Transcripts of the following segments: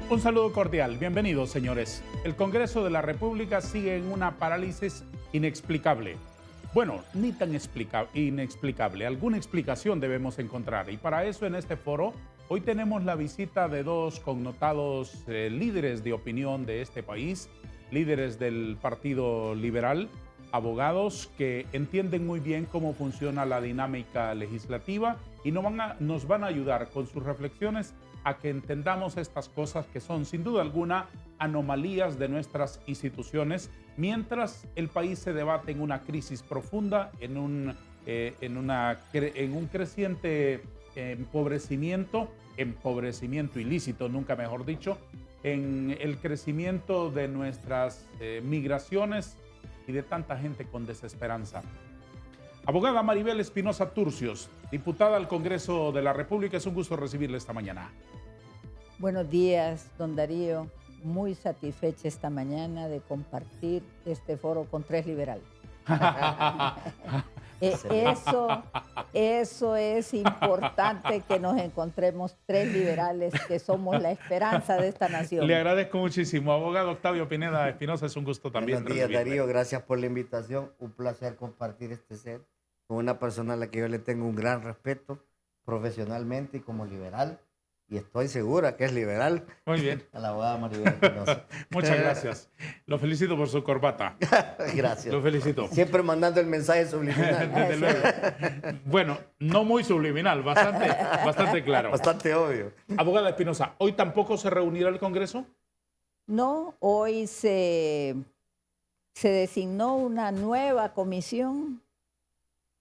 Un saludo cordial, bienvenidos señores. El Congreso de la República sigue en una parálisis inexplicable. Bueno, ni tan inexplicable, alguna explicación debemos encontrar. Y para eso en este foro, hoy tenemos la visita de dos connotados líderes de opinión de este país, líderes del Partido Liberal, abogados que entienden muy bien cómo funciona la dinámica legislativa y nos van a ayudar con sus reflexiones a que entendamos estas cosas que son sin duda alguna anomalías de nuestras instituciones, mientras el país se debate en una crisis profunda, en un creciente empobrecimiento ilícito, nunca mejor dicho, en el crecimiento de nuestras migraciones y de tanta gente con desesperanza. Abogada Maribel Espinosa Turcios, diputada al Congreso de la República, es un gusto recibirla esta mañana. Buenos días, don Darío. Muy satisfecha esta mañana de compartir este foro con tres liberales. Eso es importante, que nos encontremos tres liberales que somos la esperanza de esta nación. Le agradezco muchísimo. Abogado Octavio Pineda Espinosa, es un gusto también. Buenos días, Darío. Gracias por la invitación. Un placer compartir este set con una persona a la que yo le tengo un gran respeto profesionalmente y como liberal. Y estoy segura que es liberal. Muy bien. A la abogada Maribel Espinosa. Muchas gracias. Lo felicito por su corbata. Gracias. Lo felicito. Siempre mandando el mensaje subliminal. Desde luego. Bueno, no muy subliminal, bastante claro. Bastante obvio. Abogada Espinosa, ¿hoy tampoco se reunirá el Congreso? No, hoy se designó una nueva comisión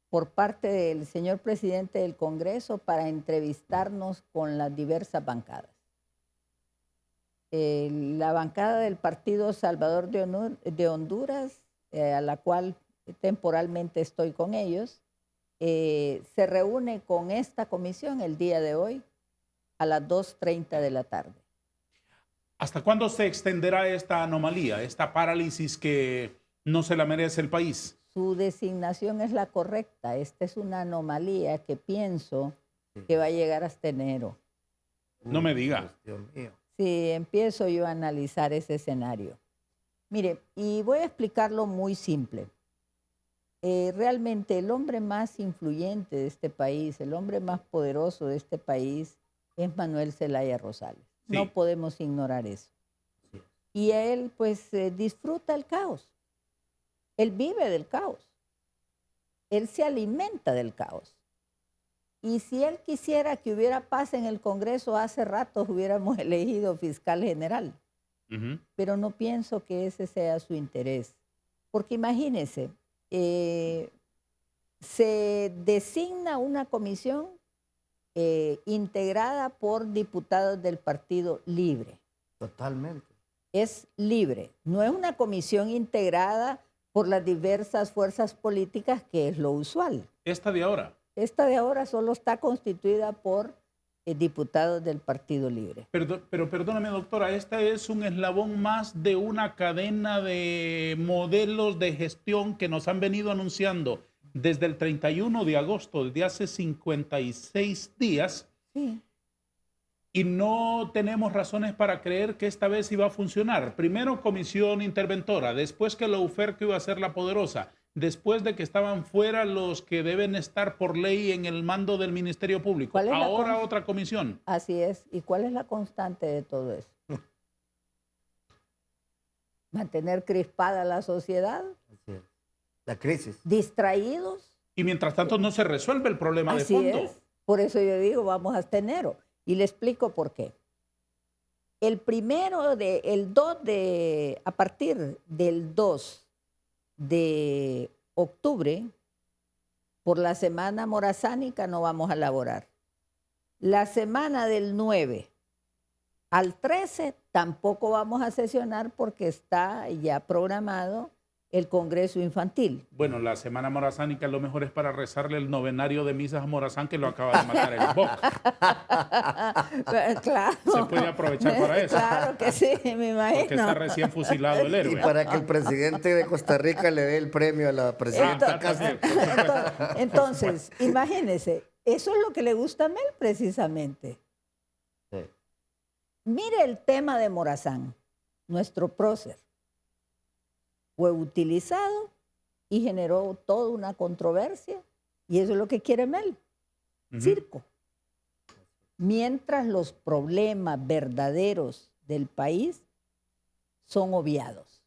por parte del señor presidente del Congreso para entrevistarnos con las diversas bancadas. La bancada del Partido Salvador de Honduras, a la cual temporalmente estoy con ellos, se reúne con esta comisión el día de hoy a las 2:30 de la tarde. ¿Hasta cuándo se extenderá esta anomalía, esta parálisis que no se la merece el país? Su designación es la correcta. Esta es una anomalía que pienso que va a llegar hasta enero. No me diga. Dios mío. Sí, empiezo yo a analizar ese escenario. Mire, y voy a explicarlo muy simple. Realmente el hombre más influyente de este país, el hombre más poderoso de este país es Manuel Zelaya Rosales. Sí. No podemos ignorar eso. Sí. Y él pues disfruta el caos. Él vive del caos. Él se alimenta del caos. Y si él quisiera que hubiera paz en el Congreso, hace rato hubiéramos elegido fiscal general. Pero no pienso que ese sea su interés. Porque imagínense, se designa una comisión integrada por diputados del Partido Libre. Totalmente. Es libre. No es una comisión integrada por las diversas fuerzas políticas, que es lo usual. ¿Esta de ahora? Esta de ahora solo está constituida por diputados del Partido Libre. Pero perdóname, doctora, este es un eslabón más de una cadena de modelos de gestión que nos han venido anunciando desde el 31 de agosto, desde hace 56 días. Sí. Y no tenemos razones para creer que esta vez iba a funcionar. Primero comisión interventora, después que la UFER que iba a ser la poderosa, después de que estaban fuera los que deben estar por ley en el mando del Ministerio Público. Ahora otra comisión. Así es. ¿Y cuál es la constante de todo eso? Mantener crispada la sociedad. Así es. La crisis. Distraídos. Y mientras tanto no se resuelve el problema de fondo. Así es. Por eso yo digo, vamos hasta enero. Y le explico por qué. A partir del 2 de octubre, por la semana morazánica no vamos a laborar. La semana del 9 al 13 tampoco vamos a sesionar porque está ya programado el Congreso Infantil. Bueno, la semana morazánica lo mejor es para rezarle el novenario de misas a Morazán, que lo acaba de matar el BOC. Claro. Se puede aprovechar para eso. Claro que sí, me imagino. Porque está recién fusilado el héroe. Y para que el presidente de Costa Rica le dé el premio a la presidenta Castro. Entonces, imagínense, eso es lo que le gusta a Mel precisamente. Sí. Mire el tema de Morazán, nuestro prócer. Fue utilizado y generó toda una controversia. Y eso es lo que quiere Mel. Circo. Mientras los problemas verdaderos del país son obviados.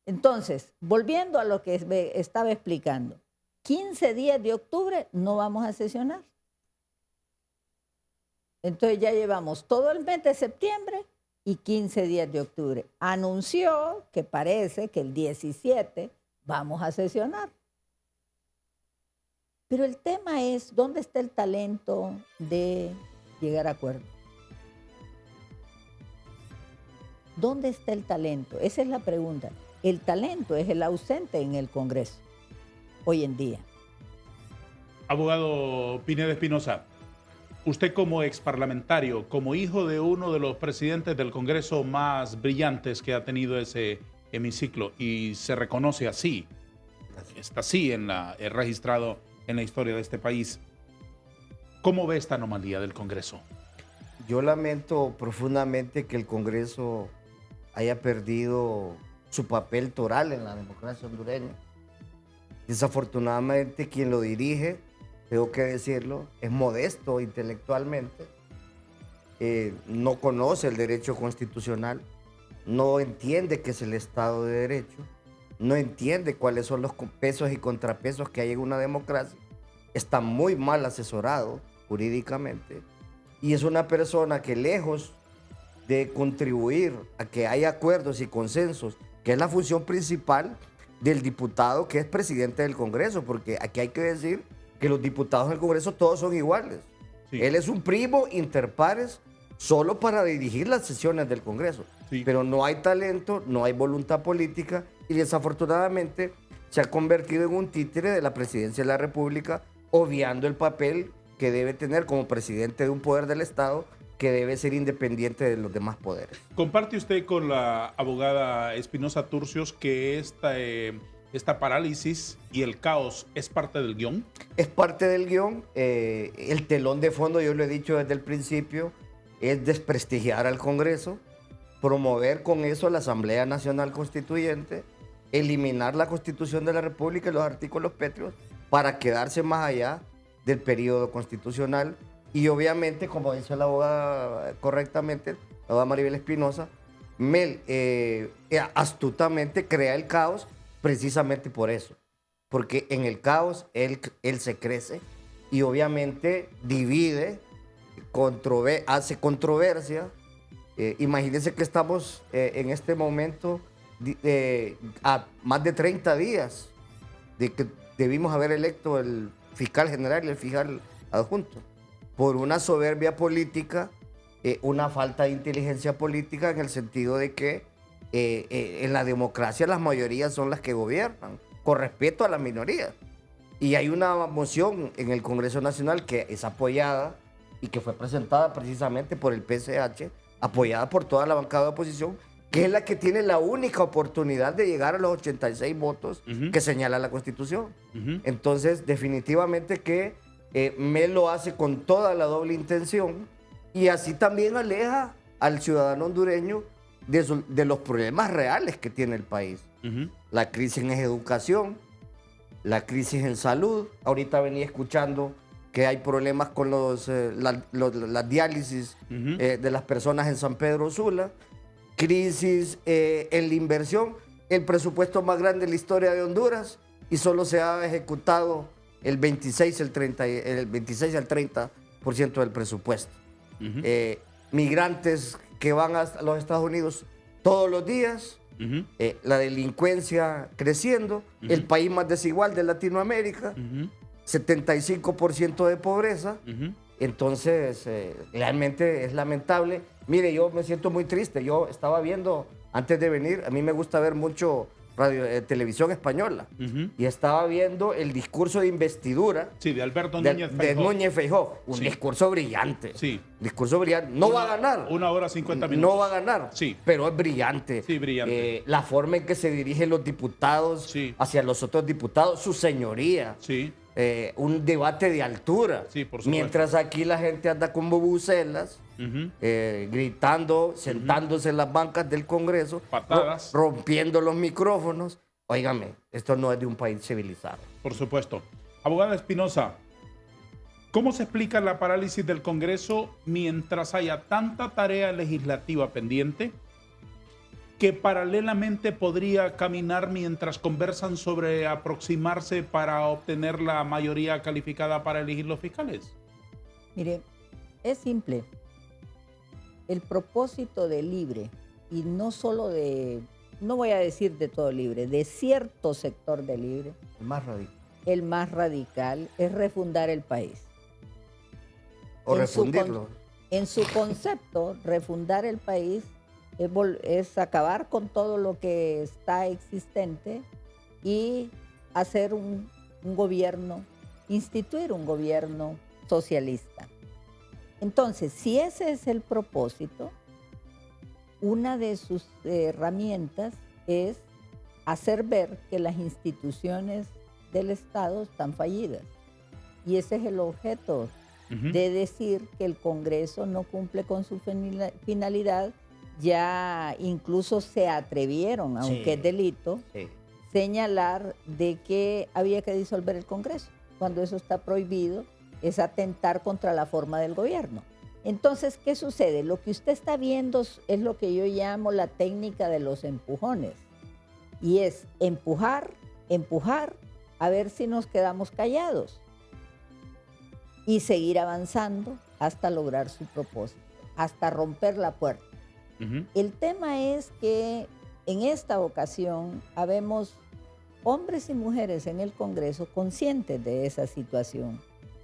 Entonces, volviendo a lo que estaba explicando, 15 días de octubre no vamos a sesionar. Entonces ya llevamos todo el mes de septiembre y 15 días de octubre. Anunció que parece que el 17 vamos a sesionar. Pero el tema es, ¿dónde está el talento de llegar a acuerdos? ¿Dónde está el talento? Esa es la pregunta. El talento es el ausente en el Congreso hoy en día. Abogado Pineda Espinosa, usted como exparlamentario, como hijo de uno de los presidentes del Congreso más brillantes que ha tenido ese hemiciclo y se reconoce así, está así registrado en la historia de este país, ¿cómo ve esta anomalía del Congreso? Yo lamento profundamente que el Congreso haya perdido su papel toral en la democracia hondureña. Desafortunadamente quien lo dirige, tengo que decirlo, es modesto intelectualmente, no conoce el derecho constitucional, no entiende qué es el Estado de Derecho, no entiende cuáles son los pesos y contrapesos que hay en una democracia, está muy mal asesorado jurídicamente y es una persona que lejos de contribuir a que haya acuerdos y consensos, que es la función principal del diputado que es presidente del Congreso, porque aquí hay que decir que los diputados del Congreso todos son iguales. Sí. Él es un primo inter pares solo para dirigir las sesiones del Congreso. Sí. Pero no hay talento, no hay voluntad política y desafortunadamente se ha convertido en un títere de la presidencia de la República, obviando el papel que debe tener como presidente de un poder del Estado que debe ser independiente de los demás poderes. ¿Comparte usted con la abogada Espinosa Turcios que esta parálisis y el caos es parte del guión? Es parte del guión. El telón de fondo, yo lo he dicho desde el principio, es desprestigiar al Congreso, promover con eso la Asamblea Nacional Constituyente, eliminar la Constitución de la República y los artículos pétreos para quedarse más allá del periodo constitucional. Y obviamente, como dice la abogada correctamente, la abogada Maribel Espinosa, Mel astutamente crea el caos precisamente por eso. Porque en el caos él se crece y obviamente divide, hace controversia. Imagínense que estamos en este momento a más de 30 días de que debimos haber electo el fiscal general y el fiscal adjunto. Por una soberbia política, una falta de inteligencia política en el sentido de que en la democracia las mayorías son las que gobiernan, con respeto a las minorías. Y hay una moción en el Congreso Nacional que es apoyada y que fue presentada precisamente por el PCH, apoyada por toda la bancada de oposición, que es la que tiene la única oportunidad de llegar a los 86 votos que señala la Constitución. Entonces, definitivamente que Mel lo hace con toda la doble intención y así también aleja al ciudadano hondureño de los problemas reales que tiene el país. La crisis en educación, la crisis en salud. Ahorita venía escuchando que hay problemas con las diálisis de las personas en San Pedro Sula, crisis en la inversión, el presupuesto más grande de la historia de Honduras y solo se ha ejecutado el 26 al 30% del presupuesto. Migrantes que van a los Estados Unidos todos los días, la delincuencia creciendo, el país más desigual de Latinoamérica, 75% de pobreza. Entonces, realmente es lamentable. Mire, yo me siento muy triste. Yo estaba viendo, antes de venir, a mí me gusta ver mucho televisión española, y estaba viendo el discurso de investidura de Alberto Núñez Feijóo. De Núñez Feijóo. Un discurso brillante. Discurso brillante. No va a ganar. 1 hora 50 minutos. No va a ganar, pero es brillante. Brillante. La forma en que se dirigen los diputados hacia los otros diputados, su señoría. un debate de altura. Sí, por supuesto. Mientras aquí la gente anda como bucelas, gritando, sentándose en las bancas del Congreso, Patadas. rompiendo los micrófonos. Óigame, esto no es de un país civilizado. Por supuesto. Abogada Espinosa, ¿cómo se explica la parálisis del Congreso mientras haya tanta tarea legislativa pendiente que paralelamente podría caminar mientras conversan sobre aproximarse para obtener la mayoría calificada para elegir los fiscales? Mire, es simple. El propósito de Libre, y no solo de, no voy a decir de todo Libre, de cierto sector de Libre, Más radical. el más radical, es refundar el país. O En su refundirlo. En su concepto, refundar el país es acabar con todo lo que está existente y hacer un gobierno, instituir un gobierno socialista. Entonces, si ese es el propósito, una de sus herramientas es hacer ver que las instituciones del Estado están fallidas. Y ese es el objeto de decir que el Congreso no cumple con su finalidad. Ya incluso se atrevieron, aunque es delito, señalar de que había que disolver el Congreso. Cuando eso está prohibido, es atentar contra la forma del gobierno. Entonces, ¿qué sucede? Lo que usted está viendo es lo que yo llamo la técnica de los empujones. Y es empujar, empujar, a ver si nos quedamos callados. Y seguir avanzando hasta lograr su propósito, hasta romper la puerta. El tema es que en esta ocasión habemos hombres y mujeres en el Congreso conscientes de esa situación,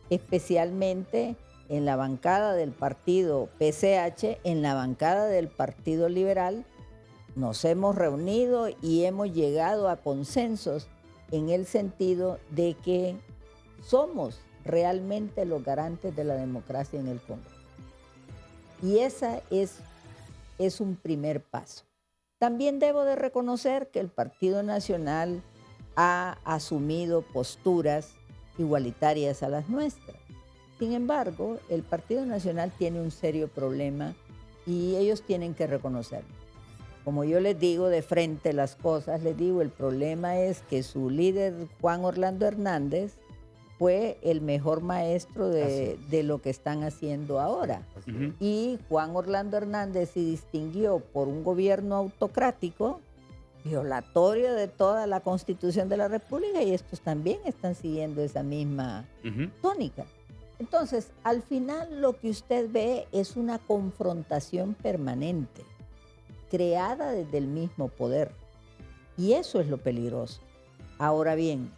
especialmente en la bancada del partido PCH, en la bancada del Partido Liberal. Nos hemos reunido y hemos llegado a consensos en el sentido de que somos realmente los garantes de la democracia en el Congreso. Y esa es un primer paso. También debo de reconocer que el Partido Nacional ha asumido posturas igualitarias a las nuestras. Sin embargo, el Partido Nacional tiene un serio problema y ellos tienen que reconocerlo. Como yo les digo de frente las cosas, les digo, el problema es que su líder, Juan Orlando Hernández, fue el mejor maestro de lo que están haciendo ahora. Y Juan Orlando Hernández se distinguió por un gobierno autocrático, violatorio de toda la Constitución de la República, y estos también están siguiendo esa misma tónica. Entonces, al final lo que usted ve es una confrontación permanente, creada desde el mismo poder. Y eso es lo peligroso. Ahora bien,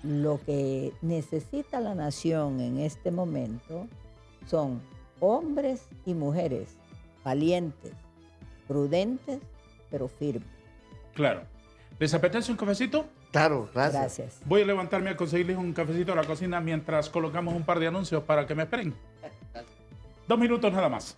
lo que necesita la nación en este momento son hombres y mujeres valientes, prudentes, pero firmes. Claro. ¿Les apetece un cafecito? Claro, gracias. Gracias. Voy a levantarme a conseguirles un cafecito a la cocina mientras colocamos un par de anuncios para que me esperen. 2 minutos nada más.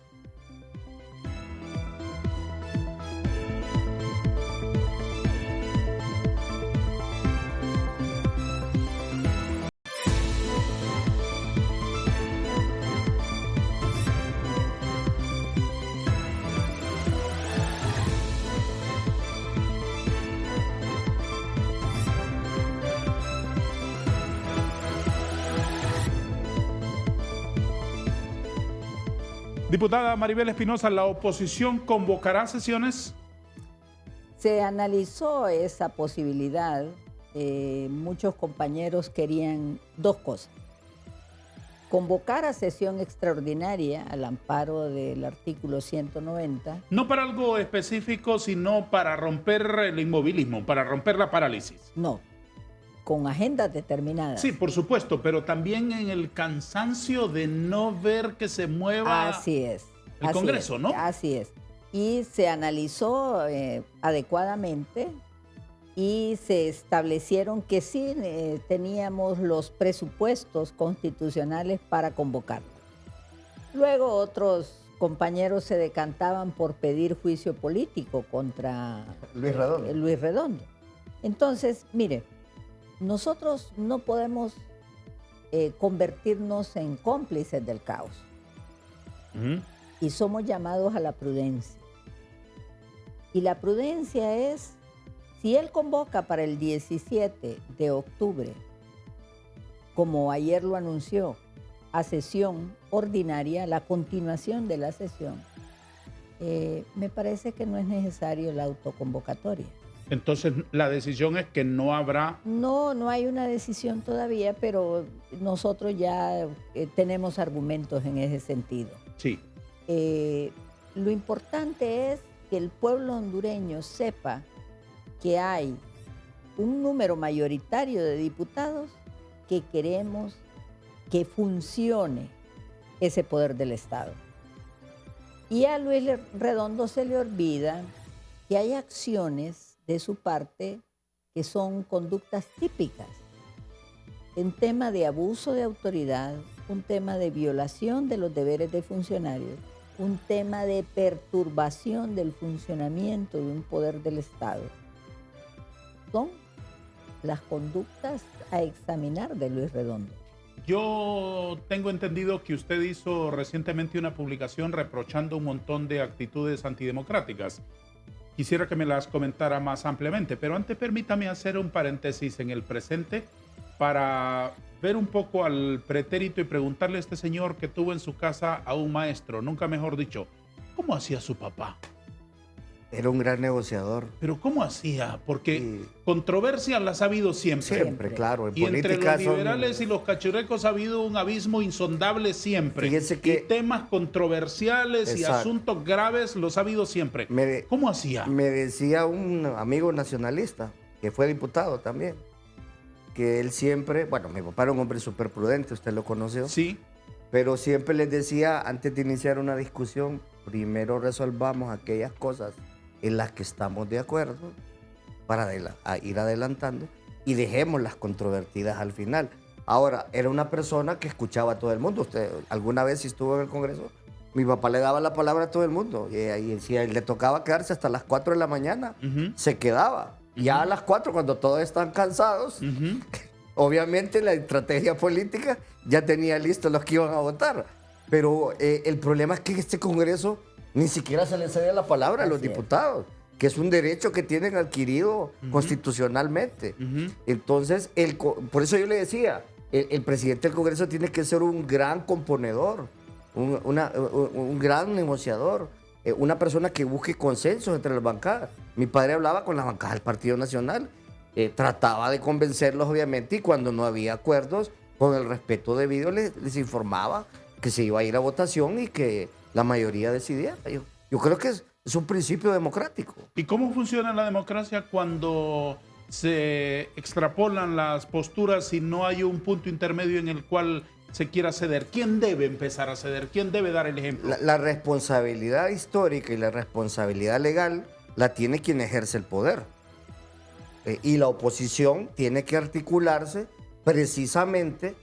Diputada Maribel Espinosa, ¿la oposición convocará sesiones? Se analizó esa posibilidad. Muchos compañeros querían dos cosas. Convocar a sesión extraordinaria al amparo del artículo 190. No para algo específico, sino para romper el inmovilismo, para romper la parálisis. No, con agendas determinadas. Sí, por supuesto, pero también en el cansancio de no ver que se mueva Así es. el Congreso, ¿no? Así es. Y se analizó adecuadamente y se establecieron que sí teníamos los presupuestos constitucionales para convocarlo. Luego otros compañeros se decantaban por pedir juicio político contra Luis Redondo. Entonces, mire, nosotros no podemos convertirnos en cómplices del caos. Ujú. Y somos llamados a la prudencia. Y la prudencia es, si él convoca para el 17 de octubre, como ayer lo anunció, a sesión ordinaria, la continuación de la sesión, me parece que no es necesario la autoconvocatoria. Entonces, la decisión es que no habrá... No hay una decisión todavía, pero nosotros ya tenemos argumentos en ese sentido. Sí. Lo importante es que el pueblo hondureño sepa que hay un número mayoritario de diputados que queremos que funcione ese poder del Estado. Y a Luis Redondo se le olvida que hay acciones de su parte que son conductas típicas. Un tema de abuso de autoridad, un tema de violación de los deberes de funcionarios, un tema de perturbación del funcionamiento de un poder del Estado. Son las conductas a examinar de Luis Redondo. Yo tengo entendido que usted hizo recientemente una publicación reprochando un montón de actitudes antidemocráticas. Quisiera que me las comentara más ampliamente, pero antes permítame hacer un paréntesis en el presente para ver un poco al pretérito y preguntarle a este señor que tuvo en su casa a un maestro, nunca mejor dicho, ¿cómo hacía su papá? Era un gran negociador. Pero ¿cómo hacía? Porque Sí. controversias las ha habido siempre. Siempre, claro. En Y entre política los liberales y los cachurecos ha habido un abismo insondable siempre. Fíjese que- y temas controversiales y Exacto. asuntos graves los ha habido siempre. ¿Cómo hacía? Me decía un amigo nacionalista, que fue diputado también, que él siempre, bueno, mi papá era un hombre súper prudente, usted lo conoció, Sí. pero siempre les decía, antes de iniciar una discusión, primero resolvamos aquellas cosas en las que estamos de acuerdo para ir adelantando y dejemos las controvertidas al final. Ahora, era una persona que escuchaba a todo el mundo. Usted alguna vez si estuvo en el Congreso, mi papá le daba la palabra a todo el mundo y si a él le tocaba quedarse hasta las 4 de la mañana, Ujú. se quedaba. Ya a las 4, cuando todos están cansados, Ujú. obviamente la estrategia política ya tenía listos los que iban a votar. Pero el problema es que en este Congreso ni siquiera se les cede la palabra a los Así es. diputados, que es un derecho que tienen adquirido constitucionalmente. Ujú. Entonces, por eso yo le decía, el presidente del Congreso tiene que ser un gran componedor, un gran negociador, una persona que busque consensos entre las bancadas. Mi padre hablaba con las bancadas del Partido Nacional, trataba de convencerlos obviamente y cuando no había acuerdos, con el respeto debido les informaba que se iba a ir a votación y que la mayoría decidía. Yo creo que es un principio democrático. ¿Y cómo funciona la democracia cuando se extrapolan las posturas y no hay un punto intermedio en el cual se quiera ceder? ¿Quién debe empezar a ceder? ¿Quién debe dar el ejemplo? La responsabilidad histórica y la responsabilidad legal la tiene quien ejerce el poder. Y la oposición tiene que articularse precisamente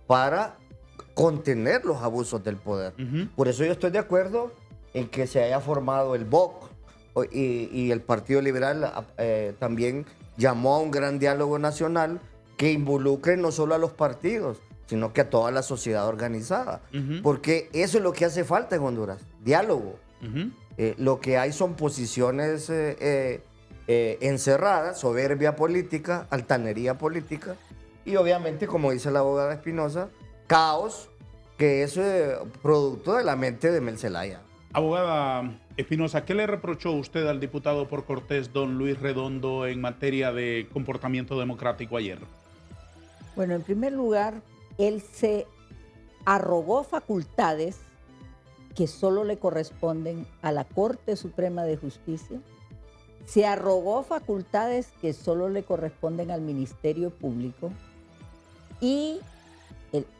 para contener los abusos del poder. Ujú. Por eso yo estoy de acuerdo en que se haya formado el BOC y el Partido Liberal también llamó a un gran diálogo nacional que involucre no solo a los partidos, sino que a toda la sociedad organizada. Ujú. Porque eso es lo que hace falta en Honduras, diálogo. Ujú. Lo que hay son posiciones encerradas, soberbia política, altanería política y obviamente, como dice la abogada Espinosa, caos que es producto de la mente de Mel Zelaya. Abogada Espinosa, ¿qué le reprochó usted al diputado por Cortés, don Luis Redondo, en materia de comportamiento democrático ayer? Bueno, en primer lugar, él se arrogó facultades que solo le corresponden a la Corte Suprema de Justicia, se arrogó facultades que solo le corresponden al Ministerio Público y,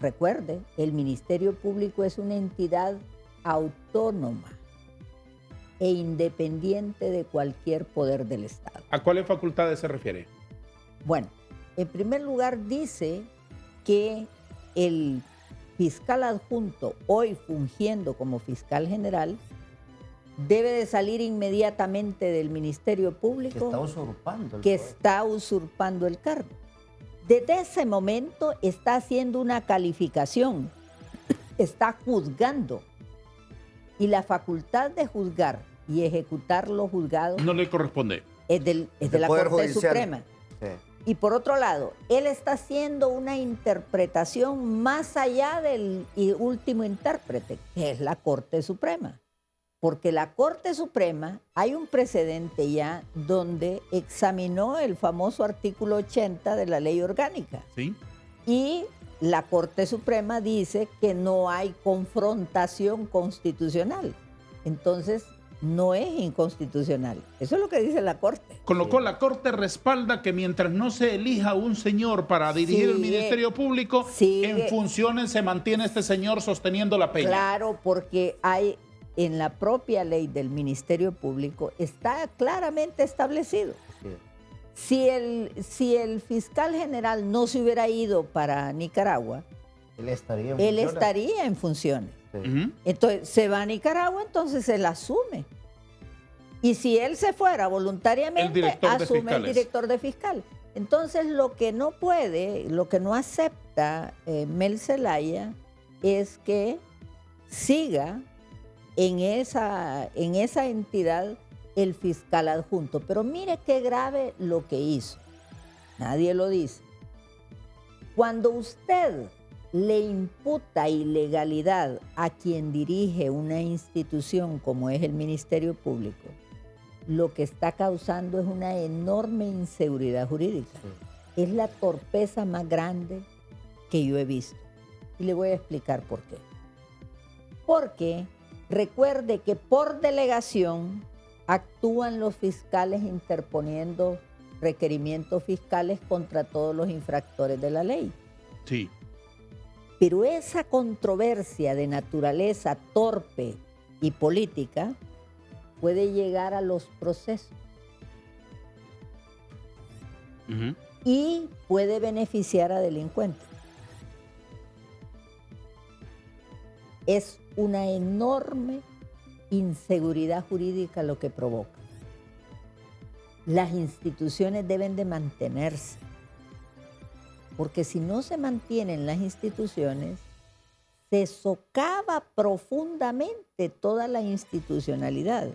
recuerde, el Ministerio Público es una entidad autónoma e independiente de cualquier poder del Estado. ¿A cuáles facultades se refiere? Bueno, en primer lugar dice que el fiscal adjunto, hoy fungiendo como fiscal general, debe de salir inmediatamente del Ministerio Público Que está usurpando el que poder. está usurpando el cargo. Desde ese momento está haciendo una calificación, está juzgando. Y la facultad de juzgar y ejecutar lo juzgado No le corresponde. es de la Poder Corte Judicial. Suprema. Sí. Y por otro lado, él está haciendo una interpretación más allá del último intérprete, que es la Corte Suprema. Porque la Corte Suprema, hay un precedente ya donde examinó el famoso artículo 80 de la Ley Orgánica. ¿Sí? Y la Corte Suprema dice que no hay confrontación constitucional. Entonces, no es inconstitucional. Eso es lo que dice la Corte. Con lo cual la Corte respalda que mientras no se elija un señor para dirigir el Ministerio Público, en funciones se mantiene este señor sosteniendo la peña. Claro, porque hay en la propia ley del Ministerio Público está claramente establecido. Sí. Si el fiscal general no se hubiera ido para Nicaragua, Él estaría en él funciones. estaría en funciones. Sí. Ujú. Entonces, se va a Nicaragua, entonces él asume. Y si él se fuera El voluntariamente, director de asume el fiscales. director de fiscal. Entonces, lo que no puede, lo que no acepta Mel Zelaya es que siga en esa entidad el fiscal adjunto. Pero mire qué grave lo que hizo. Nadie lo dice. Cuando usted le imputa ilegalidad a quien dirige una institución como es el Ministerio Público, lo que está causando es una enorme inseguridad jurídica. Sí. Es la torpeza más grande que yo he visto. Y le voy a explicar por qué. Porque recuerde que por delegación actúan los fiscales interponiendo requerimientos fiscales contra todos los infractores de la ley. Sí. Pero esa controversia de naturaleza torpe y política puede llegar a los procesos Ujú. y puede beneficiar a delincuentes. Es una enorme inseguridad jurídica lo que provoca. Las instituciones deben de mantenerse, porque si no se mantienen las instituciones, se socava profundamente toda la institucionalidad.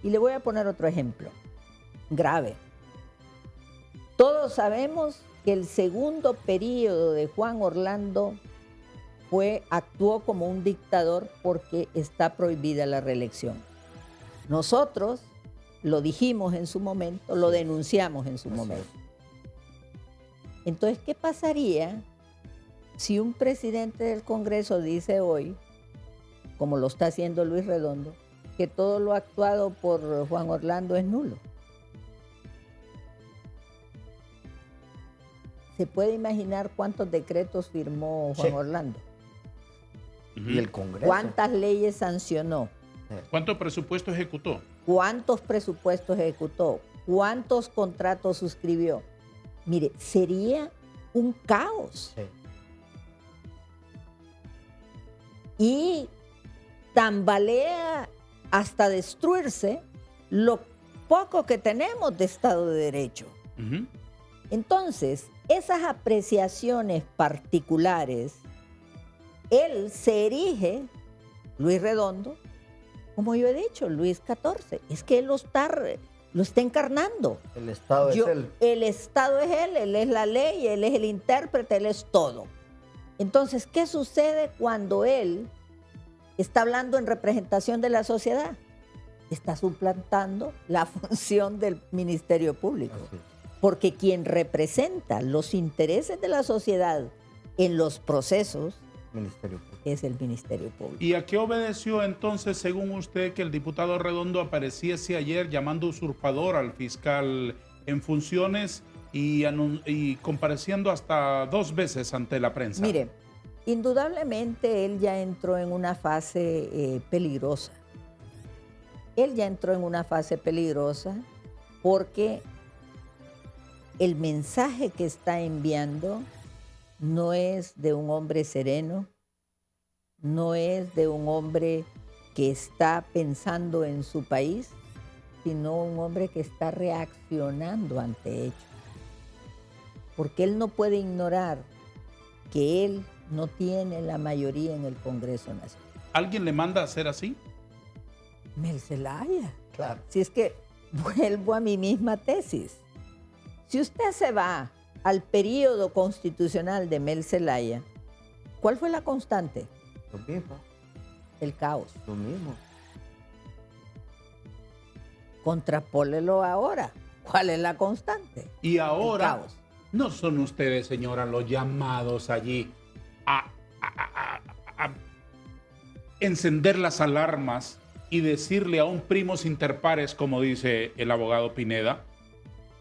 Y le voy a poner otro ejemplo, grave. Todos sabemos que el segundo periodo de Juan Orlando actuó como un dictador porque está prohibida la reelección. Nosotros lo dijimos en su momento, lo denunciamos en su momento. Entonces, ¿qué pasaría si un presidente del Congreso dice hoy, como lo está haciendo Luis Redondo, que todo lo actuado por Juan Orlando es nulo? ¿Se puede imaginar cuántos decretos firmó Juan Sí. Orlando? Ujú. Y el Congreso. ¿Cuántas leyes sancionó? ¿Cuánto presupuesto ejecutó? ¿Cuántos presupuestos ejecutó? ¿Cuántos contratos suscribió? Mire, sería un caos. Sí. Y tambalea hasta destruirse lo poco que tenemos de Estado de Derecho. Ujú. Entonces, esas apreciaciones particulares, él se erige, Luis Redondo, como yo he dicho, Luis XIV, es que él lo está encarnando. El Estado es él. El Estado es él es la ley, él es el intérprete, él es todo. Entonces, ¿qué sucede cuando él está hablando en representación de la sociedad? Está suplantando la función del Ministerio Público. Así es. Porque quien representa los intereses de la sociedad en los procesos Ministerio Público. es el Ministerio Público. ¿Y a qué obedeció entonces, según usted, que el diputado Redondo apareciese ayer llamando usurpador al fiscal en funciones y compareciendo hasta 2 veces ante la prensa? Mire, indudablemente él ya entró en una fase peligrosa. Él ya entró en una fase peligrosa porque el mensaje que está enviando no es de un hombre sereno, no es de un hombre que está pensando en su país, sino un hombre que está reaccionando ante hechos. porque él no puede ignorar que él no tiene la mayoría en el Congreso Nacional. ¿Alguien le manda a hacer así? Mel Zelaya. Claro. Si es que vuelvo a mi misma tesis. Si usted se va al periodo constitucional de Mel Zelaya, ¿cuál fue la constante? Lo mismo. El caos. Lo mismo. Contrapólelo ahora. ¿Cuál es la constante? Y El ahora, caos. no son ustedes, señora, los llamados allí a encender las alarmas y decirle a un primos inter pares, como dice el abogado Pineda,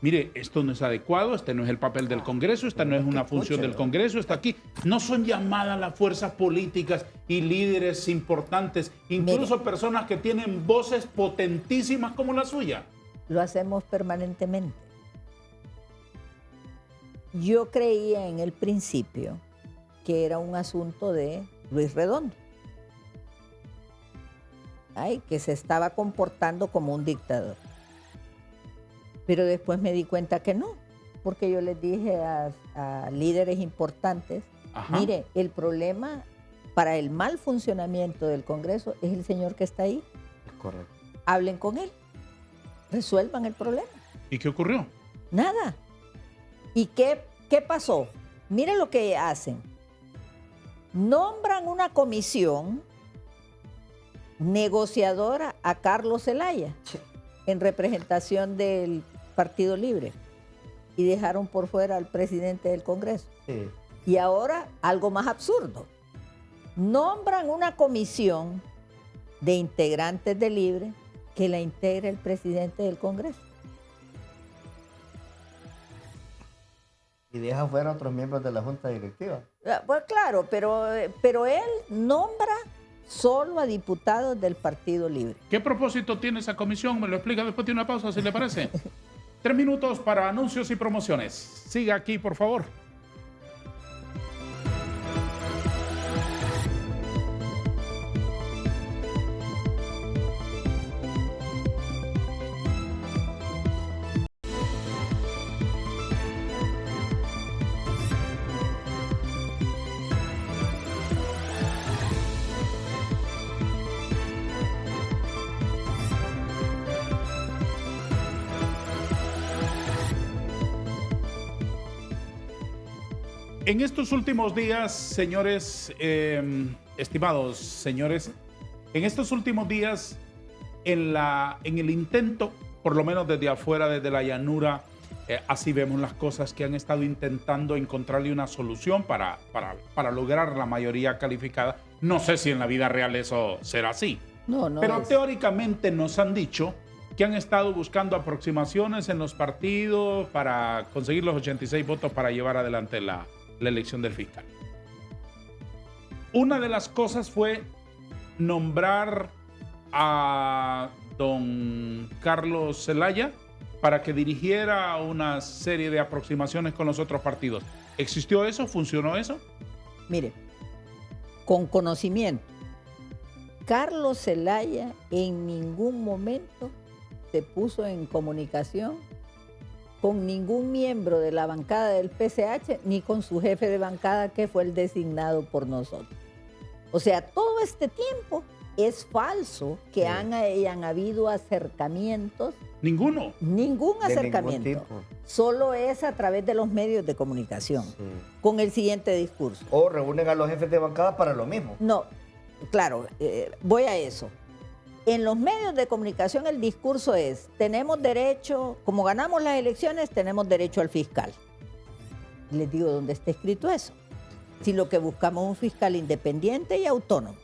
mire, esto no es adecuado, este no es el papel del Congreso, esta no es una función del Congreso, está aquí. No son llamadas las fuerzas políticas y líderes importantes, incluso personas que tienen voces potentísimas como la suya. Lo hacemos permanentemente. Yo creía en el principio que era un asunto de Luis Redondo. Ay, que se estaba comportando como un dictador. Pero después me di cuenta que no, porque yo les dije a líderes importantes, Ajá. mire, el problema para el mal funcionamiento del Congreso es el señor que está ahí. Es correcto. Hablen con él, resuelvan el problema. ¿Y qué ocurrió? Nada. ¿Y qué pasó? Mire lo que hacen. Nombran una comisión negociadora a Carlos Zelaya en representación del Partido Libre y dejaron por fuera al presidente del Congreso. Sí. Y ahora algo más absurdo. Nombran una comisión de integrantes de Libre que la integra el presidente del Congreso. Y deja fuera a otros miembros de la Junta Directiva. Pues claro, pero él nombra solo a diputados del Partido Libre. ¿Qué propósito tiene esa comisión? Me lo explica después de una pausa, si le parece. 3 minutos para anuncios y promociones. Siga aquí, por favor. En estos últimos días, señores, estimados señores, en estos últimos días, en el intento, por lo menos desde afuera, desde la llanura, así vemos las cosas, que han estado intentando encontrarle una solución para lograr la mayoría calificada. No sé si en la vida real eso será así. No Pero es. teóricamente nos han dicho que han estado buscando aproximaciones en los partidos para conseguir los 86 votos para llevar adelante la elección del fiscal. Una de las cosas fue nombrar a don Carlos Zelaya para que dirigiera una serie de aproximaciones con los otros partidos. ¿Existió eso? ¿Funcionó eso? Mire, con conocimiento, Carlos Zelaya en ningún momento se puso en comunicación con ningún miembro de la bancada del PCH ni con su jefe de bancada, que fue el designado por nosotros. O sea, todo este tiempo es falso que hayan habido acercamientos. Ninguno. Ningún De ningún acercamiento. tipo. Solo es a través de los medios de comunicación, Sí. con el siguiente discurso. O reúnen a los jefes de bancada para lo mismo. No, claro, voy a eso. En los medios de comunicación el discurso es, tenemos derecho, como ganamos las elecciones, tenemos derecho al fiscal. Les digo, ¿dónde está escrito eso? Si lo que buscamos es un fiscal independiente y autónomo.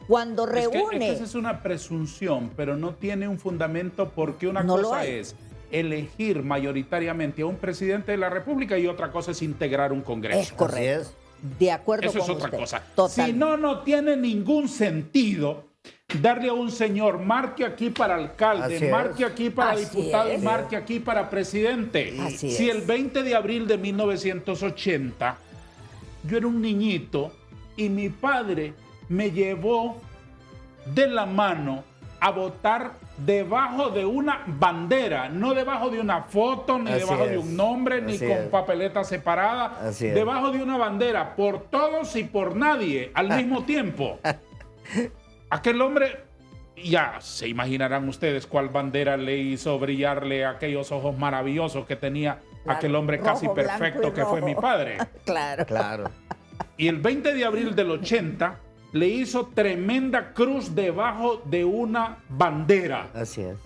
Cuando Es que reúne... esa es una presunción, pero no tiene un fundamento, porque una No lo cosa hay. es elegir mayoritariamente a un presidente de la República y otra cosa es integrar un Congreso. Es correcto. Así es. De acuerdo Eso con es otra usted. cosa. Total. Si no, no tiene ningún sentido darle a un señor, marque aquí para alcalde, Así es. marque aquí para Así diputado es. y marque aquí para presidente. Así Si es. el 20 de abril de 1980 yo era un niñito y mi padre me llevó de la mano a votar debajo de una bandera, no debajo de una foto, ni Así debajo de es. un nombre, ni Así con es. papeleta separada, Así es. debajo de una bandera, por todos y por nadie, al mismo tiempo. Aquel hombre, ya se imaginarán ustedes cuál bandera le hizo brillarle aquellos ojos maravillosos que tenía Claro, aquel hombre rojo, casi blanco y perfecto que fue mi rojo. padre. Claro. Claro. Y el 20 de abril del 80 le hizo tremenda cruz debajo de una bandera. Así es.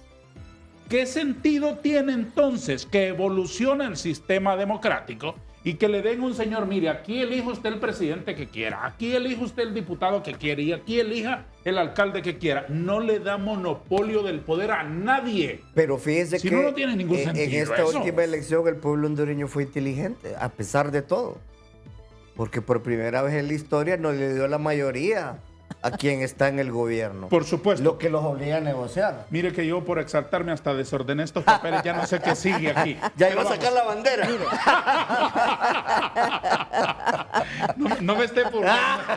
¿Qué sentido tiene entonces que evolucione el sistema democrático y que le den un señor, mire, aquí elija usted el presidente que quiera, aquí elija usted el diputado que quiera y aquí elija el alcalde que quiera? No le da monopolio del poder a nadie. Pero fíjese Si que no, no tiene ningún en sentido esta eso. última elección el pueblo hondureño fue inteligente, a pesar de todo. Porque por primera vez en la historia no le dio la mayoría a quien está en el gobierno. Por supuesto. Lo que los obliga a negociar. Mire que yo por exaltarme hasta desordené estos papeles, ya no sé qué sigue aquí. Ya Pero iba a sacar la bandera. No me esté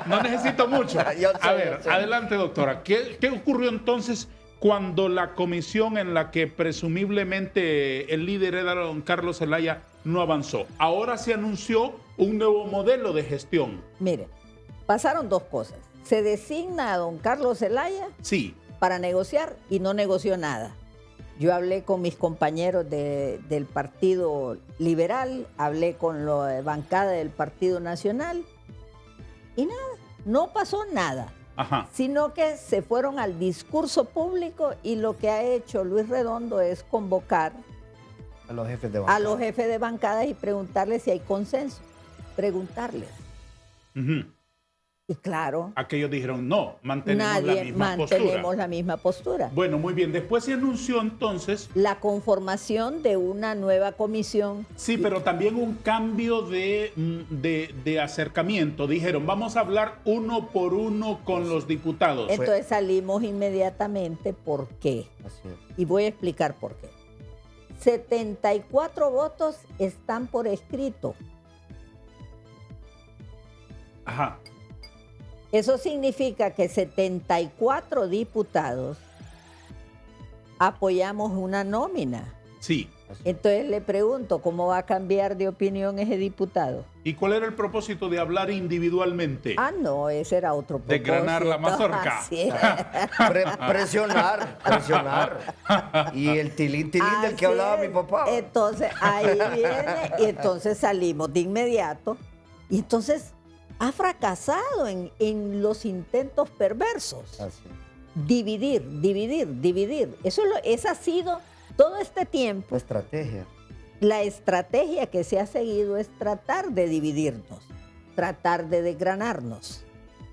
no necesito mucho. Yo sé, A ver, yo sé. adelante, doctora. ¿Qué ocurrió entonces cuando la comisión en la que presumiblemente el líder era don Carlos Zelaya no avanzó? Ahora se anunció un nuevo modelo de gestión. Mire, pasaron dos cosas. Se designa a don Carlos Zelaya Sí, para negociar y no negoció nada. Yo hablé con mis compañeros del Partido Liberal, hablé con la bancada del Partido Nacional y nada, no pasó nada, ajá. sino que se fueron al discurso público y lo que ha hecho Luis Redondo es convocar A los jefes de a bancada. los jefes de bancadas y preguntarles si hay consenso, preguntarles. Ujú. Y claro, Aquellos dijeron, no, mantenemos la nadie misma mantenemos postura. la misma postura. Bueno, muy bien. Después se anunció entonces, La conformación de una nueva comisión. sí, pero también un cambio de acercamiento. Dijeron, vamos a hablar uno por uno con los diputados. Entonces salimos inmediatamente. ¿Por qué? Así es. Y voy a explicar por qué. 74 votos están por escrito. Ajá. Eso significa que 74 diputados apoyamos una nómina. Sí. Entonces le pregunto, ¿cómo va a cambiar de opinión ese diputado? ¿Y cuál era el propósito de hablar individualmente? Ah, no, ese era otro propósito. Desgranar la mazorca. Así es. Presionar. Y el tilín del que Así hablaba es. mi papá. Entonces ahí viene y entonces salimos de inmediato. Y entonces ha fracasado en los intentos perversos. Así. Dividir. Esa ha sido todo este tiempo. Estrategia. La estrategia que se ha seguido es tratar de dividirnos, tratar de desgranarnos.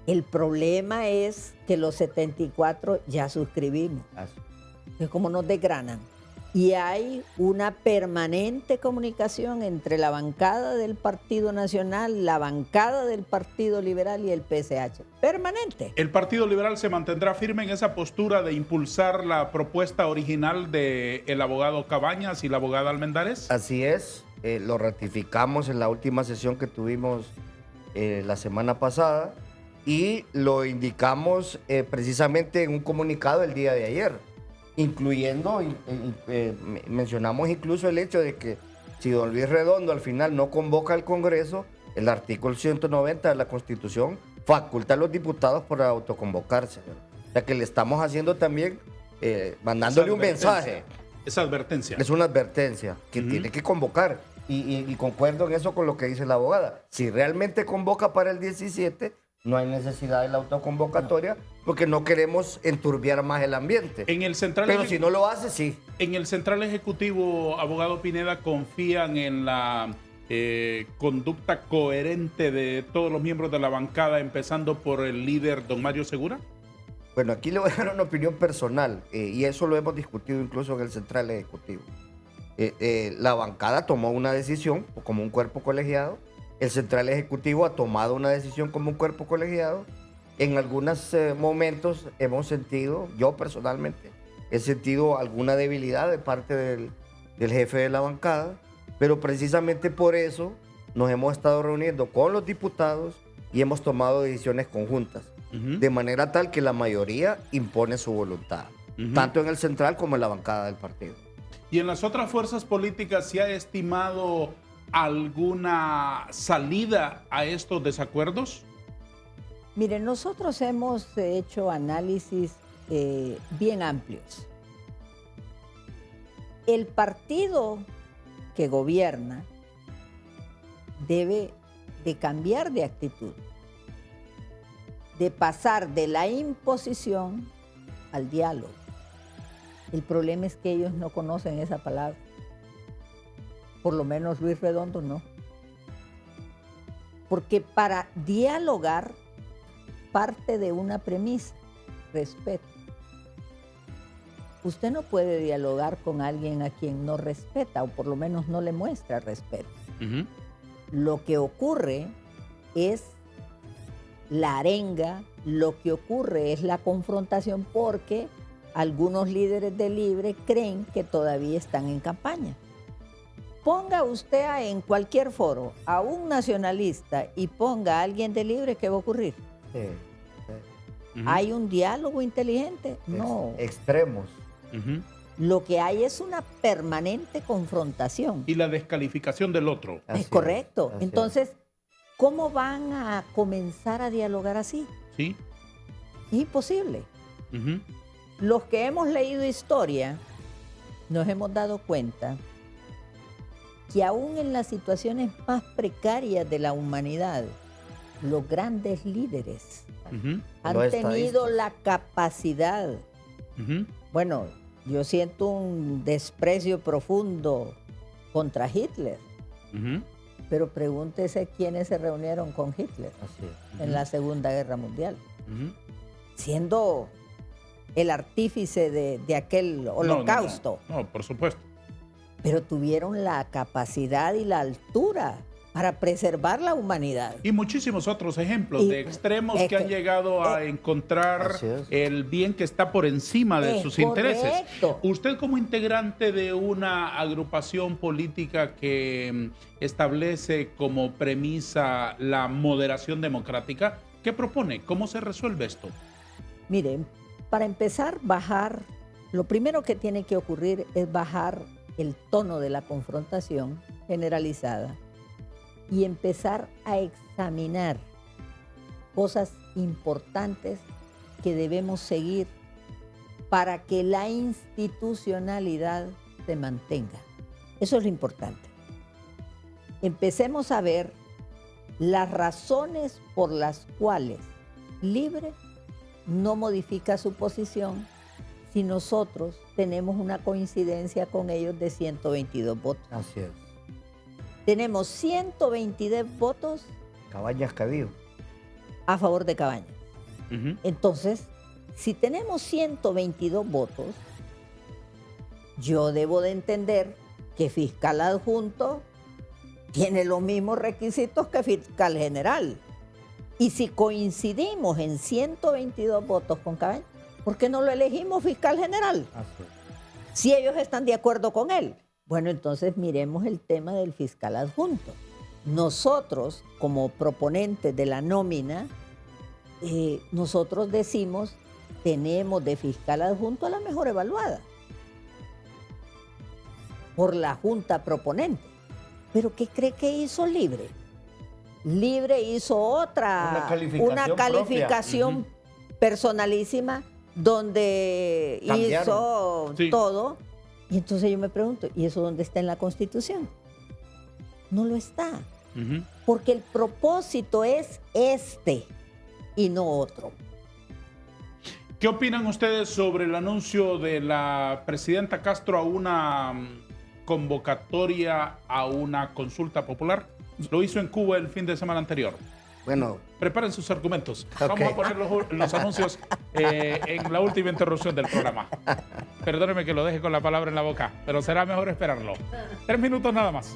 El problema es que los 74 ya suscribimos. Así. Es como nos desgranan. Y hay una permanente comunicación entre la bancada del Partido Nacional, la bancada del Partido Liberal y el PSH. Permanente. ¿El Partido Liberal se mantendrá firme en esa postura de impulsar la propuesta original del abogado Cabañas y la abogada Almendares? Así es. Lo ratificamos en la última sesión que tuvimos la semana pasada y lo indicamos precisamente en un comunicado el día de ayer. Incluyendo, mencionamos incluso el hecho de que si don Luis Redondo al final no convoca al Congreso, el artículo 190 de la Constitución faculta a los diputados para autoconvocarse, ¿verdad? O sea que le estamos haciendo también, mandándole un mensaje. Esa advertencia. Es una advertencia que tiene que convocar. Y concuerdo en eso con lo que dice la abogada. Si realmente convoca para el 17, no hay necesidad de la autoconvocatoria porque no queremos enturbiar más el ambiente. En el central Pero si no lo hace, sí. En el Central Ejecutivo, abogado Pineda, ¿confían en la conducta coherente de todos los miembros de la bancada, empezando por el líder, don Mario Segura? Bueno, aquí le voy a dar una opinión personal y eso lo hemos discutido incluso en el Central Ejecutivo. La bancada tomó una decisión como un cuerpo colegiado. El Central Ejecutivo ha tomado una decisión como un cuerpo colegiado. En algunos momentos hemos sentido, yo personalmente, he sentido alguna debilidad de parte del jefe de la bancada, pero precisamente por eso nos hemos estado reuniendo con los diputados y hemos tomado decisiones conjuntas, de manera tal que la mayoría impone su voluntad. tanto en el central como en la bancada del partido. ¿Y en las otras fuerzas políticas se ha estimado alguna salida a estos desacuerdos? Miren, nosotros hemos hecho análisis bien amplios. El partido que gobierna debe de cambiar de actitud, de pasar de la imposición al diálogo. El problema es que ellos no conocen esa palabra. Por lo menos Luis Redondo no. Porque para dialogar parte de una premisa, respeto. Usted no puede dialogar con alguien a quien no respeta o por lo menos no le muestra respeto. Uh-huh. Lo que ocurre es la arenga, lo que ocurre es la confrontación porque algunos líderes de Libre creen que todavía están en campaña. Ponga usted en cualquier foro a un nacionalista y ponga a alguien de Libre, ¿qué va a ocurrir? Sí, sí. Uh-huh. ¿Hay un diálogo inteligente? No. Extremos. Uh-huh. Lo que hay es una permanente confrontación. Y la descalificación del otro. Es correcto. Así Entonces, ¿cómo van a comenzar a dialogar así? Sí. Es imposible. Uh-huh. Los que hemos leído historia nos hemos dado cuenta que aún en las situaciones más precarias de la humanidad, los grandes líderes Uh-huh. han Los tenido estadistas. la capacidad. Uh-huh. Bueno, yo siento un desprecio profundo contra Hitler, Uh-huh. pero pregúntese quiénes se reunieron con Hitler Así es. en la Segunda Guerra Mundial, Uh-huh. siendo el artífice de aquel holocausto. No, por supuesto. Pero tuvieron la capacidad y la altura para preservar la humanidad. Y muchísimos otros ejemplos Y de extremos es que han que- llegado a encontrar Así es. el bien que está por encima de Es sus intereses. correcto. Usted como integrante de una agrupación política que establece como premisa la moderación democrática, ¿qué propone? ¿Cómo se resuelve esto? Miren, para empezar, lo primero que tiene que ocurrir es bajar el tono de la confrontación generalizada y empezar a examinar cosas importantes que debemos seguir para que la institucionalidad se mantenga. Eso es lo importante. Empecemos a ver las razones por las cuales Libre no modifica su posición si nosotros tenemos una coincidencia con ellos de 122 votos. Así es. Tenemos 122 votos Cabañas Cabío. a favor de Cabañas. Ujú. Entonces, si tenemos 122 votos, yo debo de entender que fiscal adjunto tiene los mismos requisitos que fiscal general. Y si coincidimos en 122 votos con Cabañas, ¿por qué no lo elegimos fiscal general? Así es. Si ellos están de acuerdo con él. Bueno, entonces miremos el tema del fiscal adjunto. Nosotros, como proponentes de la nómina, nosotros decimos, tenemos de fiscal adjunto a la mejor evaluada por la junta proponente. ¿Pero qué cree que hizo Libre? Libre hizo Una calificación calificación personalísima donde Cambiaron. hizo Sí. todo. Y entonces yo me pregunto, ¿y eso dónde está en la Constitución? No lo está, Ujú. porque el propósito es este y no otro. ¿Qué opinan ustedes sobre el anuncio de la presidenta Castro a una convocatoria a una consulta popular? Lo hizo en Cuba el fin de semana anterior. Bueno, Preparen sus argumentos. Ok. Vamos a poner los anuncios en la última interrupción del programa. Perdóneme que lo deje con la palabra en la boca, pero será mejor esperarlo. 3 minutos nada más.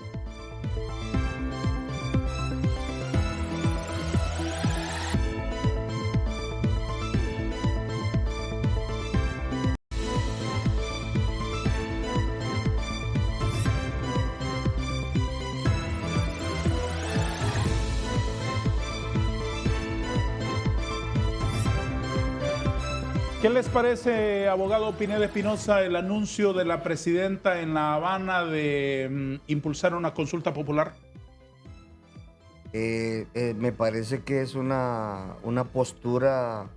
¿Qué les parece, abogado Pineda Espinosa, el anuncio de la presidenta en La Habana de impulsar una consulta popular? Me parece que es una postura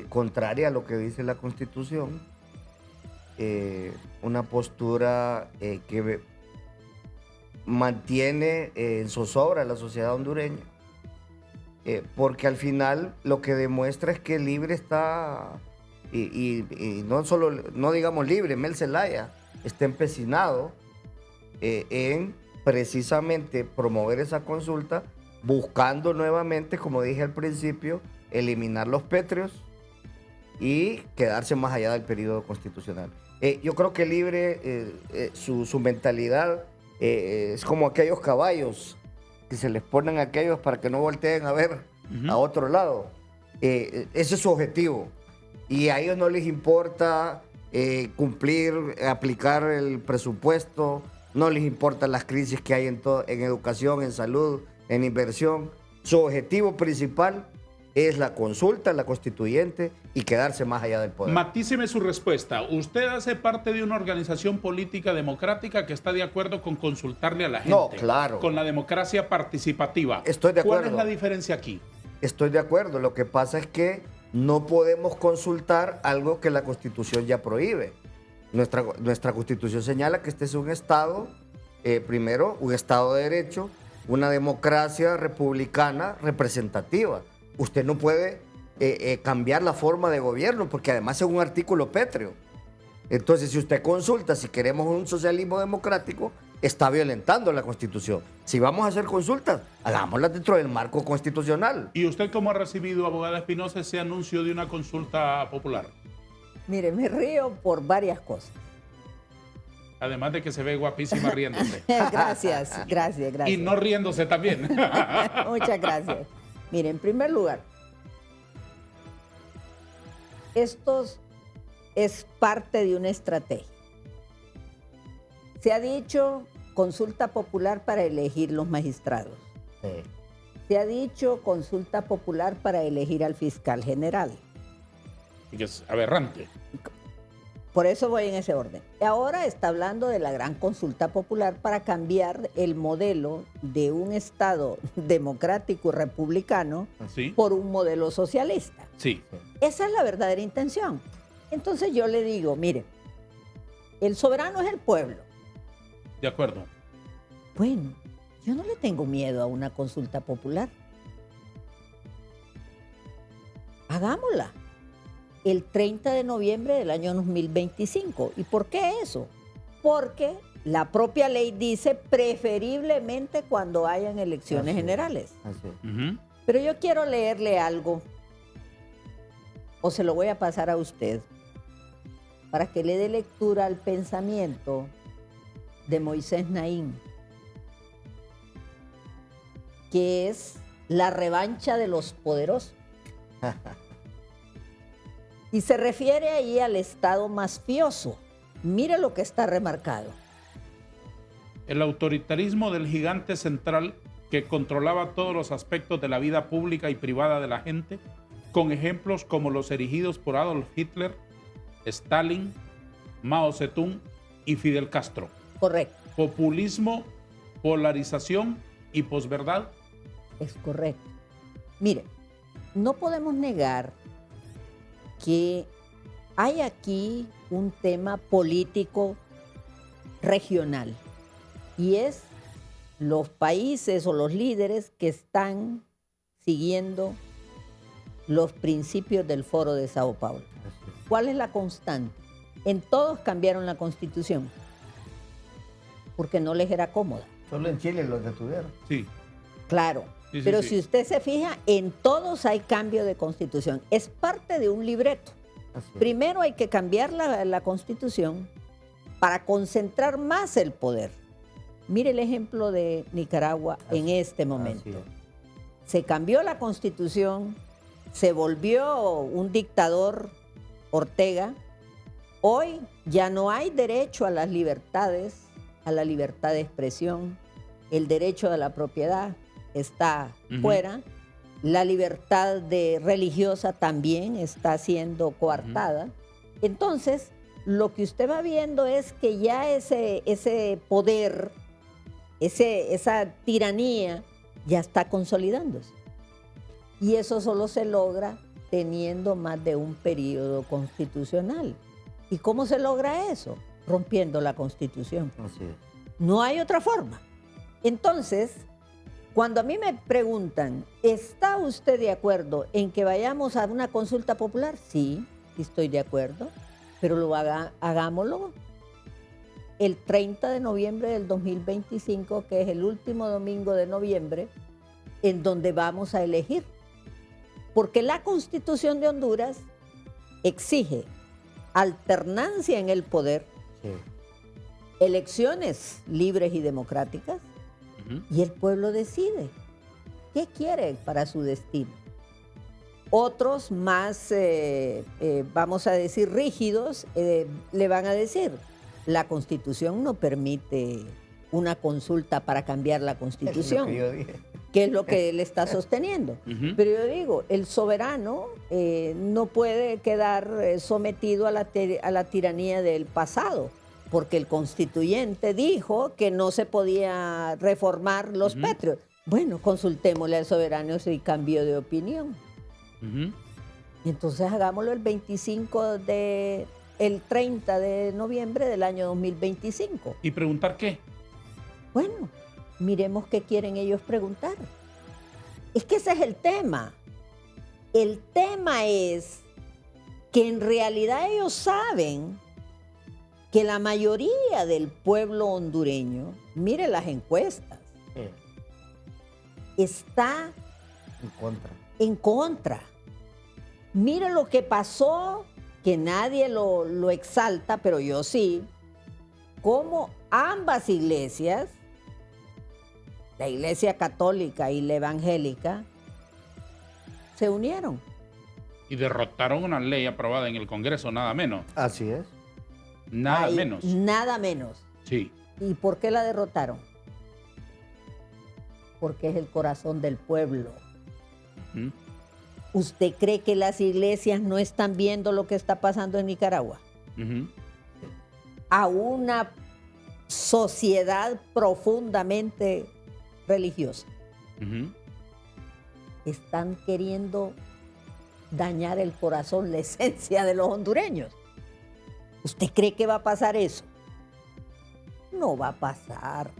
contraria a lo que dice la Constitución, una postura que mantiene en zozobra a la sociedad hondureña, porque al final lo que demuestra es que Libre está, y no solo, no digamos Libre, Mel Zelaya está empecinado en precisamente promover esa consulta, buscando nuevamente, como dije al principio, eliminar los pétreos y quedarse más allá del periodo constitucional. Yo creo que Libre, su mentalidad es como aquellos caballos que se les ponen a aquellos para que no volteen a ver a otro lado. Ese es su objetivo. Y a ellos no les importa cumplir, aplicar el presupuesto, no les importan las crisis que hay en educación, en salud, en inversión. Su objetivo principal es la consulta, la constituyente y quedarse más allá del poder. Matíceme su respuesta. Usted hace parte de una organización política democrática que está de acuerdo con consultarle a la gente. No, claro. Con la democracia participativa. Estoy de acuerdo. ¿Cuál es la diferencia aquí? Estoy de acuerdo. Lo que pasa es que no podemos consultar algo que la Constitución ya prohíbe. Nuestra Constitución señala que este es un Estado, primero, un Estado de Derecho, una democracia republicana representativa. Usted no puede cambiar la forma de gobierno porque además es un artículo pétreo. Entonces, si usted consulta si queremos un socialismo democrático, está violentando la Constitución. Si vamos a hacer consultas, hagámoslas dentro del marco constitucional. ¿Y usted cómo ha recibido, abogada Espinosa, ese anuncio de una consulta popular? Mire, me río por varias cosas. Además de que se ve guapísima riéndose. Gracias. Y no riéndose también. Muchas gracias. Mire, en primer lugar, esto es parte de una estrategia. Se ha dicho consulta popular para elegir los magistrados. Sí. Se ha dicho consulta popular para elegir al fiscal general. Que es aberrante. Por eso voy en ese orden. Ahora está hablando de la gran consulta popular para cambiar el modelo de un Estado democrático y republicano ¿Sí? por un modelo socialista. Sí. Esa es la verdadera intención. Entonces yo le digo, mire, el soberano es el pueblo. De acuerdo. Bueno, yo no le tengo miedo a una consulta popular. Hagámosla. El 30 de noviembre del año 2025. ¿Y por qué eso? Porque la propia ley dice preferiblemente cuando hayan elecciones generales. Así es. Ujú. Pero yo quiero leerle algo, o se lo voy a pasar a usted, para que le dé lectura al pensamiento de Moisés Naín, que es la revancha de los poderosos. Y se refiere ahí al Estado mafioso. Mire lo que está remarcado. El autoritarismo del gigante central que controlaba todos los aspectos de la vida pública y privada de la gente, con ejemplos como los erigidos por Adolf Hitler, Stalin, Mao Zedong y Fidel Castro. Correcto. Populismo, polarización y posverdad. Es correcto. Mire, no podemos negar que hay aquí un tema político regional y es los países o los líderes que están siguiendo los principios del Foro de Sao Paulo. ¿Cuál es la constante? En todos cambiaron la Constitución porque no les era cómoda. Solo en Chile los detuvieron. Sí. Claro, Sí, pero sí. si usted se fija, en todos hay cambio de Constitución. Es parte de un libreto. Así es. Primero hay que cambiar la Constitución para concentrar más el poder. Mire el ejemplo de Nicaragua en este momento. Así es. Se cambió la Constitución, se volvió un dictador Ortega. Hoy ya no hay derecho a las libertades, a la libertad de expresión. El derecho de la propiedad está fuera. La libertad religiosa también está siendo coartada. Entonces, lo que usted va viendo es que ya ese poder, esa tiranía, ya está consolidándose. Y eso solo se logra teniendo más de un periodo constitucional. ¿Y cómo se logra eso? Rompiendo la Constitución. Así es. No hay otra forma. Entonces, cuando a mí me preguntan, ¿está usted de acuerdo en que vayamos a una consulta popular? Sí, estoy de acuerdo, pero hagámoslo el 30 de noviembre del 2025, que es el último domingo de noviembre, en donde vamos a elegir. Porque la Constitución de Honduras exige alternancia en el poder, Sí. elecciones libres y democráticas, y el pueblo decide qué quiere para su destino. Otros más, vamos a decir, rígidos, le van a decir, la Constitución no permite una consulta para cambiar la Constitución, Es lo que yo dije. que es lo que él está sosteniendo. Pero yo digo, el soberano no puede quedar sometido a la tiranía del pasado, porque el constituyente dijo que no se podía reformar los pétreos. Bueno, consultémosle al soberano si cambió de opinión. Y entonces hagámoslo el 30 de noviembre del año 2025. ¿Y preguntar qué? Bueno, miremos qué quieren ellos preguntar. Es que ese es el tema. El tema es que en realidad ellos saben que la mayoría del pueblo hondureño, mire las encuestas, Sí. está En contra. en contra. Mire lo que pasó, que nadie lo exalta, pero yo sí, cómo ambas iglesias, la iglesia católica y la evangélica, se unieron. Y derrotaron una ley aprobada en el Congreso, nada menos. Así es. Nada Ahí, menos. Nada menos. Sí. ¿Y por qué la derrotaron? Porque es el corazón del pueblo. Ujú. ¿Usted cree que las iglesias no están viendo lo que está pasando en Nicaragua? Ujú. A una sociedad profundamente religiosa. Ujú. Están queriendo dañar el corazón, la esencia de los hondureños. ¿Usted cree que va a pasar eso? No va a pasar.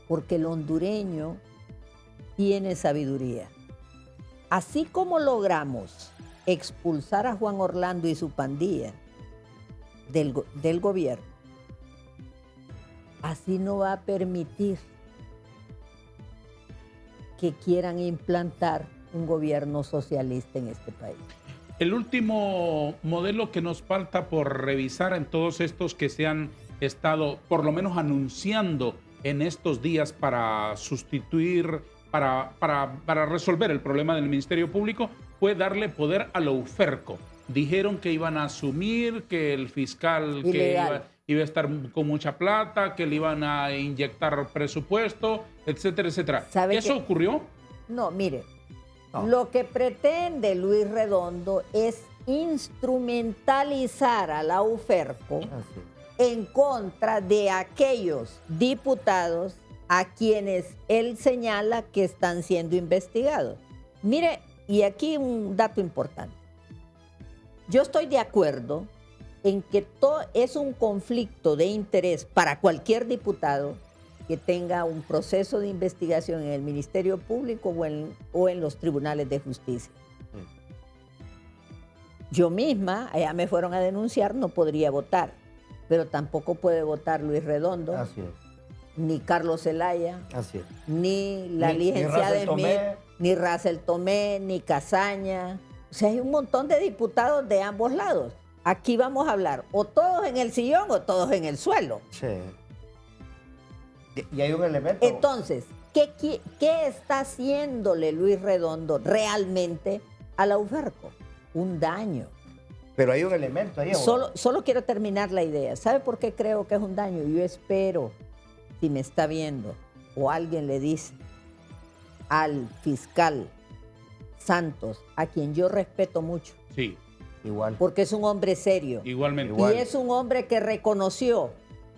Porque el hondureño tiene sabiduría. Así como logramos expulsar a Juan Orlando y su pandilla del gobierno, así no va a permitir que quieran implantar un gobierno socialista en este país. El último modelo que nos falta por revisar en todos estos que se han estado por lo menos anunciando en estos días para sustituir, para resolver el problema del Ministerio Público, fue darle poder a la UFERCO. Dijeron que iban a asumir, que el fiscal que iba a estar con mucha plata, que le iban a inyectar presupuesto, etcétera, etcétera. ¿Eso ocurrió? No, mire, No. lo que pretende Luis Redondo es instrumentalizar a la UFERCO Así en contra de aquellos diputados a quienes él señala que están siendo investigados. Mire, y aquí un dato importante. Yo estoy de acuerdo en que todo es un conflicto de interés para cualquier diputado que tenga un proceso de investigación en el Ministerio Público o en los tribunales de justicia. Yo misma, allá me fueron a denunciar, no podría votar, pero tampoco puede votar Luis Redondo, es. ni Carlos Zelaya, Así es. ni la Ni licenciada Russell Smith, Tomé. ni Russell Tomé, ni Casaña. O sea, hay un montón de diputados de ambos lados. Aquí vamos a hablar o todos en el sillón o todos en el suelo. Sí. Y hay un elemento. Entonces, ¿qué está haciéndole Luis Redondo realmente a la UFERCO? Un daño. Pero hay un elemento ahí. Solo quiero terminar la idea. ¿Sabe por qué creo que es un daño? Yo espero, si me está viendo o alguien le dice al fiscal Santos, a quien yo respeto mucho, Sí, Igual. porque es un hombre serio. igualmente. Igual. Y es un hombre que reconoció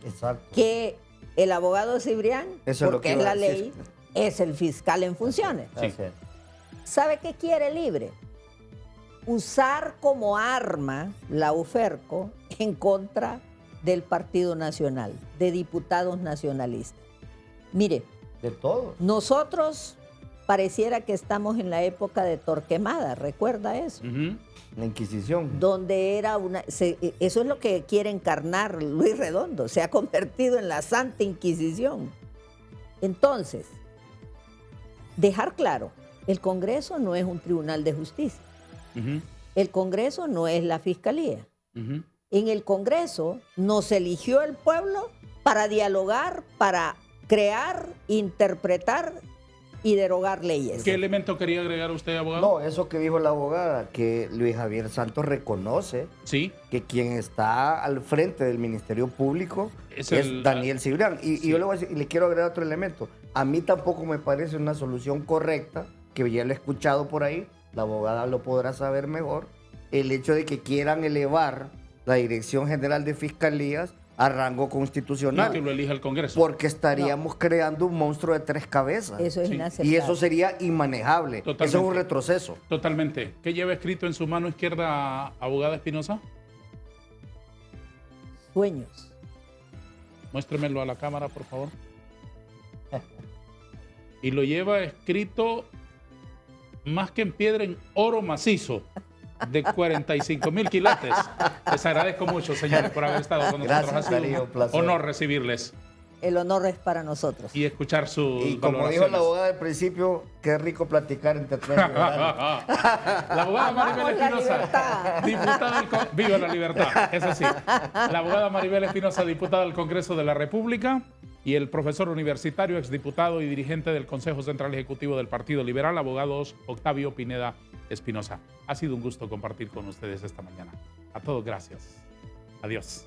Exacto. que el abogado Cibrián, Eso es lo porque que es iba a la decir. ley, es el fiscal en funciones. Sí. Así es. ¿Sabe qué quiere Libre? Usar como arma la UFERCO en contra del Partido Nacional, de diputados nacionalistas. Mire, De todo. nosotros pareciera que estamos en la época de Torquemada, ¿recuerda eso? Ujú. La Inquisición. Donde era eso es lo que quiere encarnar Luis Redondo, se ha convertido en la Santa Inquisición. Entonces, dejar claro, el Congreso no es un tribunal de justicia, Ujú. el Congreso no es la Fiscalía. Ujú. En el Congreso nos eligió el pueblo para dialogar, para crear, interpretar y derogar leyes. ¿Qué elemento quería agregar usted, abogado? No, eso que dijo la abogada, que Luis Javier Santos reconoce Sí, que quien está al frente del Ministerio Público Es es, el- Daniel Cibrián. Y sí. yo le voy a decir, y le quiero agregar otro elemento. A mí tampoco me parece una solución correcta, que ya lo he escuchado por ahí, la abogada lo podrá saber mejor, el hecho de que quieran elevar la Dirección General de Fiscalías a rango y constitucional, que lo elija el Congreso. porque estaríamos creando un monstruo de 3 cabezas. Eso es Sí. inaceptable. Y eso sería inmanejable. Eso es Totalmente. un retroceso. Totalmente. ¿Qué lleva escrito en su mano izquierda, abogada Espinosa? Sueños. Muéstremelo a la cámara, por favor. Y lo lleva escrito más que en piedra, en oro macizo, de 45,000 quilates. Les agradezco mucho, señores, por haber estado con nosotros. Gracias, Ha sido Darío, un un placer. honor recibirles El honor es para nosotros. y escuchar sus Y como dijo valoraciones. la abogada al principio, qué rico platicar entre tres liberales. La abogada Maribel Amamos la Espinosa, libertad. diputada viva la libertad, eso sí. La abogada Maribel Espinosa, diputada del Congreso de la República, y el profesor universitario, exdiputado y dirigente del Consejo Central Ejecutivo del Partido Liberal, abogado Octavio Pineda Espinosa. Ha sido un gusto compartir con ustedes esta mañana. A todos, gracias. Adiós.